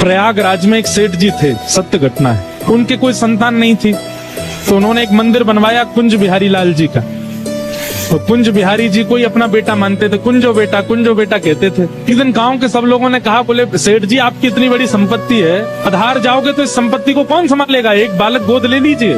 प्रयागराज में एक सेठ जी थे, सत्य घटना है। उनके कोई संतान नहीं थी, तो उन्होंने एक मंदिर बनवाया कुंज बिहारी लाल जी का। तो कुंज बिहारी जी को ही अपना बेटा मानते थे, कुंजो बेटा कहते थे। एक दिन गांव के सब लोगों ने कहा, बोले सेठ जी आपकी इतनी बड़ी संपत्ति है, आधार जाओगे तो इस संपत्ति को कौन संभालेगा, एक बालक गोद ले लीजिए।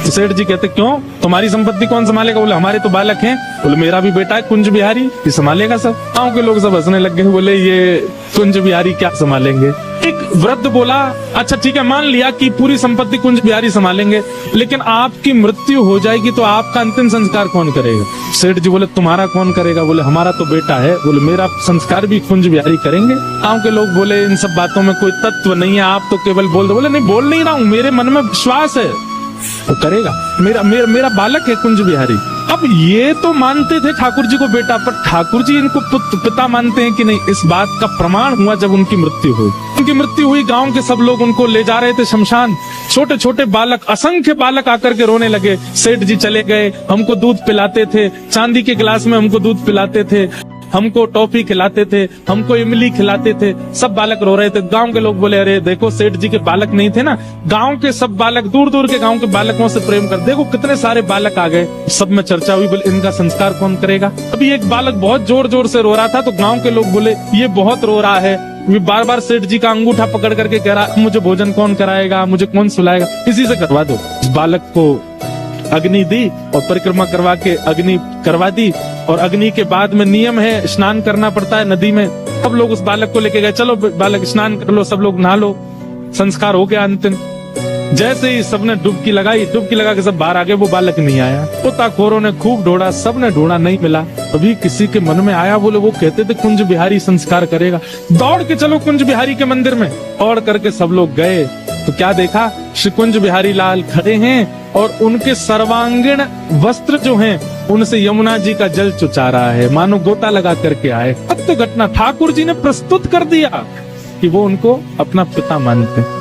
तो सेठ जी कहते क्यों, तुम्हारी संपत्ति कौन संभालेगा? बोले हमारे तो बालक हैं। बोले मेरा भी बेटा है कुंज बिहारी, ये संभालेगा सब। गांव के लोग सब हंसने लग गए, बोले ये कुंज बिहारी क्या संभालेंगे। एक वृद्ध बोला, अच्छा ठीक है, मान लिया कि पूरी संपत्ति कुंज बिहारी संभालेंगे, लेकिन आपकी मृत्यु हो जाएगी तो आपका अंतिम संस्कार कौन करेगा? सेठ जी बोले तुम्हारा कौन करेगा? बोले हमारा तो बेटा है। बोले मेरा संस्कार भी कुंज बिहारी करेंगे। गांव के लोग बोले इन सब बातों में कोई तत्व नहीं है, आप तो केवल बोल दो। बोले नहीं, बोल नहीं रहा हूँ, मेरे मन में विश्वास है, वो करेगा, मेरा बालक है कुंज बिहारी। अब ये तो मानते थे ठाकुर जी को बेटा, पर ठाकुर जी इनको पिता मानते हैं कि नहीं, इस बात का प्रमाण हुआ जब उनकी मृत्यु हुई। उनकी मृत्यु हुई, गांव के सब लोग उनको ले जा रहे थे शमशान। छोटे छोटे बालक, असंख्य बालक आकर के रोने लगे। सेठ जी चले गए, हमको दूध पिलाते थे, चांदी के गिलास में हमको दूध पिलाते थे, हमको टॉफी खिलाते थे, हमको इमली खिलाते थे। सब बालक रो रहे थे। गांव के लोग बोले अरे देखो सेठ जी के बालक नहीं थे ना, गांव के सब बालक, दूर दूर के गांव के बालकों से प्रेम कर, देखो कितने सारे बालक आ गए। सब में चर्चा हुई, बोले इनका संस्कार कौन करेगा। अभी एक बालक बहुत जोर जोर से रो रहा था, तो गांव के लोग बोले ये बहुत रो रहा है, ये बार बार सेठ जी का अंगूठा पकड़ करके कह रहा मुझे भोजन कौन कराएगा, मुझे कौन सुलाएगा, इसी से करवा दो। इस बालक को अग्नि दी और परिक्रमा करवा के अग्नि करवा दी, और अग्नि के बाद में नियम है स्नान करना पड़ता है नदी में। सब लोग उस बालक को लेके गए, चलो बालक स्नान कर लो, सब लोग नहा लो। संस्कार हो गया अंतिम। जैसे ही सबने डुबकी लगाई, डुबकी लगा के सब बाहर आ गए, वो बालक नहीं आया। गोताखोरों ने खूब ढूंढा, सबने ढूंढा, नहीं मिला। अभी किसी के मन में आया, बोले वो कहते थे कुंज बिहारी संस्कार करेगा, दौड़ के चलो कुंज बिहारी के मंदिर में। दौड़ करके सब लोग गए, तो क्या देखा, श्री कुंज बिहारी लाल खड़े हैं और उनके सर्वांगीण वस्त्र जो हैं उनसे यमुना जी का जल चुचा रहा है, मानो गोता लगा करके आए। सत्य घटना ठाकुर जी ने प्रस्तुत कर दिया कि वो उनको अपना पिता मानते हैं।